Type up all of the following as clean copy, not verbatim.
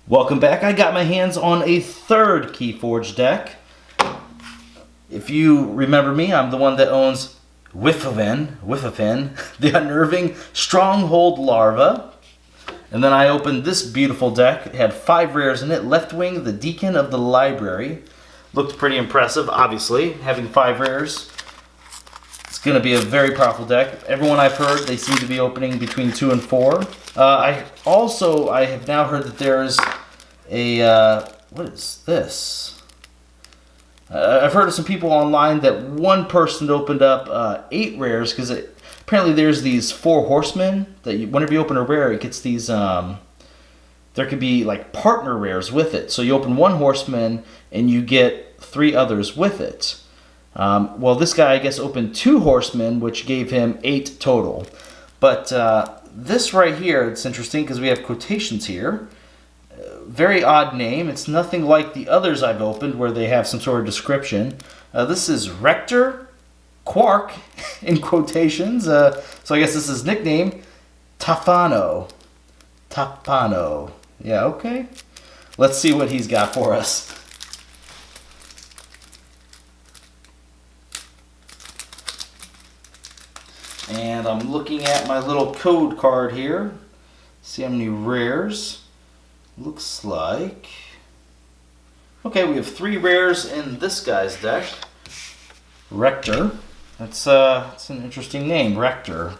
Welcome back. I got my hands on a third Keyforge deck. If you remember me, I'm the one that owns Whiffafin, the Unnerving Stronghold Larva. And then I opened this beautiful deck. It had 5 rares in it. Left Wing, the Deacon of the Library. Looked pretty impressive, obviously, having 5 rares. It's going to be a very powerful deck. Everyone I've heard, they seem to be opening between 2 and 4. I have now heard that there's a, what is this? I've heard of some people online that one person opened up 8 rares because apparently there's these 4 horsemen that whenever you open a rare, it gets these, there could be like partner rares with it. So you open 1 horseman and you get 3 others with it. Well, this guy, I guess, opened 2 horsemen, which gave him 8 total. But this right here, it's interesting because we have quotations here. Very odd name. It's nothing like the others I've opened where they have some sort of description. This is Rector Quark in quotations. So I guess this is his nickname, Tafano. Tapano. Yeah, okay. Let's see what he's got for us. And I'm looking at my little code card here. See how many rares. Looks like... Okay, we have 3 rares in this guy's deck. Rector. That's an interesting name, Rector.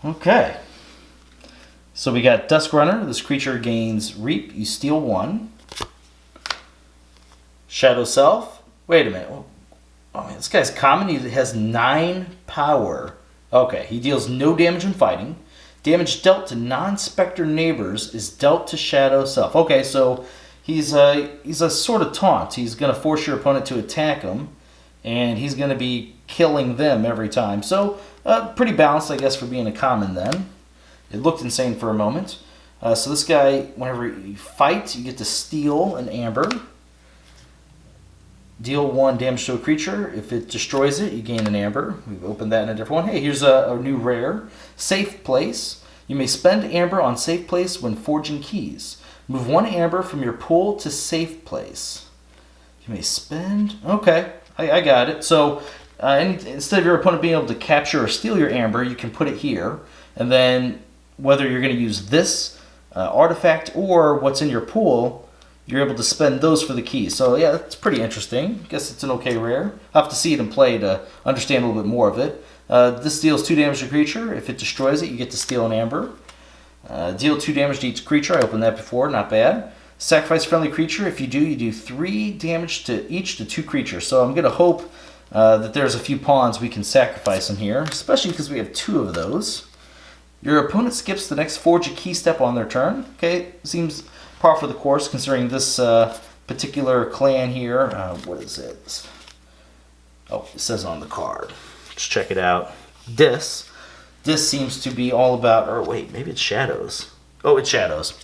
Okay. So we got Dusk Runner. This creature gains Reap. You steal 1. Shadow Self. Wait a minute. Oh man, this guy's common. He has 9 power. Okay, he deals no damage when fighting. Damage dealt to non-specter neighbors is dealt to Shadow Self. Okay, so he's a sort of taunt. He's going to force your opponent to attack him, and he's going to be killing them every time. So pretty balanced, I guess, for being a common then. It looked insane for a moment. So this guy, whenever you fight, you get to steal an amber. Deal 1 damage to a creature. If it destroys it, you gain an amber. We've opened that in a different one. Hey, here's a new rare. Safe Place. You may spend amber on Safe Place when forging keys. Move 1 amber from your pool to Safe Place. You may spend... Okay, I got it. So instead of your opponent being able to capture or steal your amber, you can put it here. And then whether you're going to use this artifact or what's in your pool, you're able to spend those for the keys. So yeah, that's pretty interesting. I guess it's an okay rare. I'll have to see it in play to understand a little bit more of it. This deals 2 damage to a creature. If it destroys it, you get to steal an amber. Deal 2 damage to each creature. I opened that before, not bad. Sacrifice friendly creature. If you do, you do 3 damage to each to 2 creatures. So I'm going to hope that there's a few pawns we can sacrifice in here, especially because we have 2 of those. Your opponent skips the next forge a key step on their turn. Okay, seems par for the course considering this particular clan here. What is it? Oh, it says on the card. Let's check it out. This seems to be all about, or wait, maybe it's shadows. Oh, it's shadows.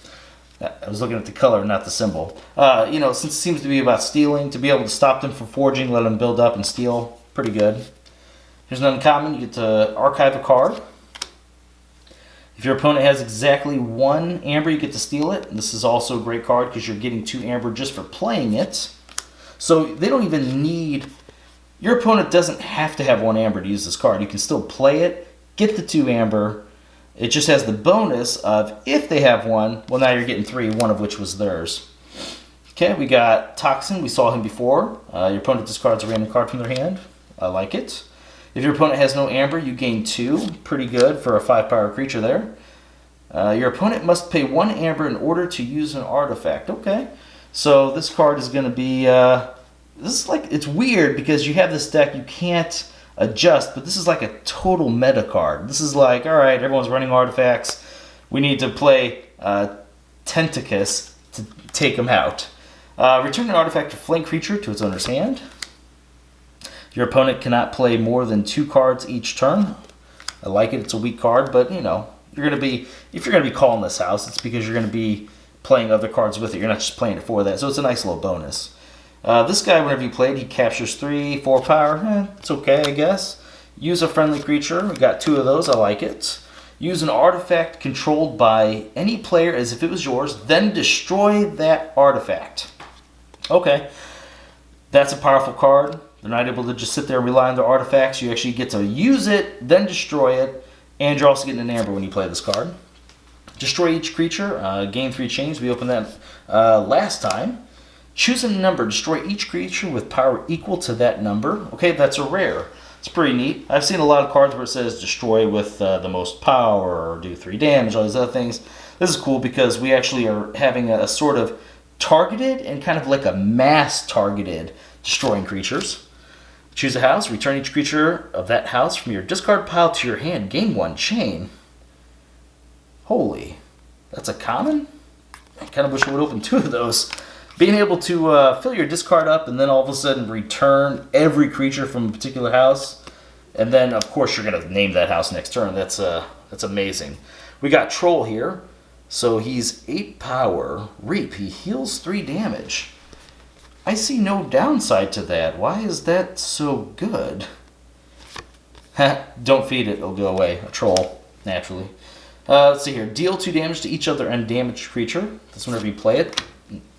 I was looking at the color, not the symbol. Since it seems to be about stealing, to be able to stop them from forging, let them build up and steal, pretty good. Here's an uncommon. You get to archive a card. If your opponent has exactly 1 amber, you get to steal it. And this is also a great card because you're getting 2 amber just for playing it. So they don't even need... Your opponent doesn't have to have 1 amber to use this card. You can still play it, get the 2 amber. It just has the bonus of if they have 1, well now you're getting 3, 1 of which was theirs. Okay, we got Toxin. We saw him before. Your opponent discards a random card from their hand. I like it. If your opponent has no amber, you gain 2. Pretty good for a 5-power creature there. Your opponent must pay 1 amber in order to use an artifact. Okay, so this card is going to be... it's weird because you have this deck, you can't adjust, but this is like a total meta card. This is like, alright, everyone's running artifacts. We need to play Tentacus to take them out. Return an artifact or flank creature to its owner's hand. Your opponent cannot play more than 2 cards each turn. I like it. It's a weak card, but if you're going to be calling this house, it's because you're going to be playing other cards with it. You're not just playing it for that. So it's a nice little bonus. This guy, whenever you play it, he captures 3, 4 power. It's okay, I guess. Use a friendly creature. We got 2 of those. I like it. Use an artifact controlled by any player as if it was yours, then destroy that artifact. Okay, that's a powerful card. They're not able to just sit there and rely on their artifacts. You actually get to use it, then destroy it, and you're also getting an amber when you play this card. Destroy each creature, gain 3 chains. We opened that last time. Choose a number. Destroy each creature with power equal to that number. Okay, that's a rare. It's pretty neat. I've seen a lot of cards where it says destroy with the most power or do 3 damage, all these other things. This is cool because we actually are having a sort of targeted and kind of like a mass targeted destroying creatures. Choose a house. Return each creature of that house from your discard pile to your hand. Gain 1 chain. Holy. That's a common? I kind of wish I would open 2 of those. Being able to fill your discard up and then all of a sudden return every creature from a particular house. And then, of course, you're going to name that house next turn. That's amazing. We got Troll here. So he's 8 power. Reap. He heals 3 damage. I see no downside to that. Why is that so good? Don't feed it. It'll go away. A troll, naturally. Let's see here. Deal 2 damage to each other undamaged creature. That's whenever you play it.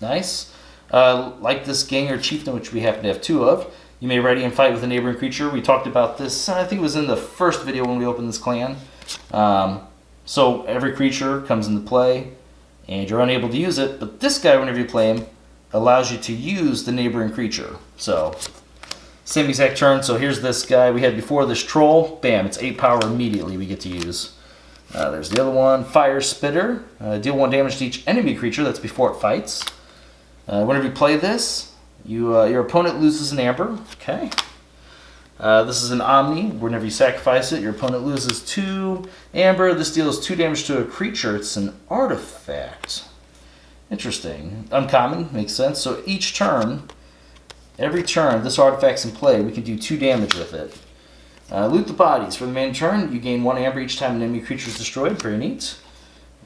Nice. Like this gang or chieftain, which we happen to have 2 of. You may ready and fight with a neighboring creature. We talked about this, I think it was in the first video when we opened this clan. So every creature comes into play, and you're unable to use it. But this guy, whenever you play him, allows you to use the neighboring creature. So, same exact turn. So here's this guy we had before, this troll. Bam, it's 8 power immediately we get to use. There's the other one, Fire Spitter. Deal 1 damage to each enemy creature. That's before it fights. Whenever you play this, your opponent loses an amber. Okay. This is an Omni. Whenever you sacrifice it, your opponent loses 2 amber. This deals 2 damage to a creature. It's an artifact. Interesting. Uncommon. Makes sense. So each turn, every turn this artifact's in play, we can do 2 damage with it. Loot the bodies. For the main turn, you gain 1 amber each time an enemy creature is destroyed. Pretty neat.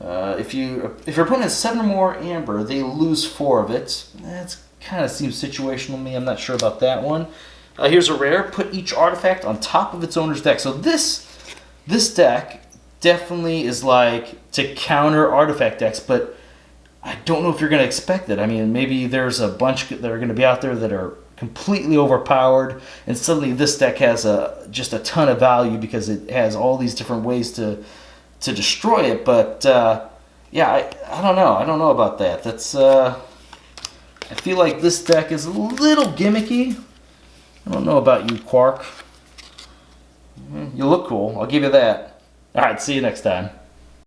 If your opponent has 7 or more amber, they lose 4 of it. That kind of seems situational to me. I'm not sure about that one. Here's a rare. Put each artifact on top of its owner's deck. So this deck definitely is like to counter artifact decks, but I don't know if you're going to expect it. I mean, maybe there's a bunch that are going to be out there that are completely overpowered, and suddenly this deck has just a ton of value because it has all these different ways to destroy it. But yeah, I don't know. I don't know about that. That's I feel like this deck is a little gimmicky. I don't know about you, Quark. You look cool. I'll give you that. All right, see you next time.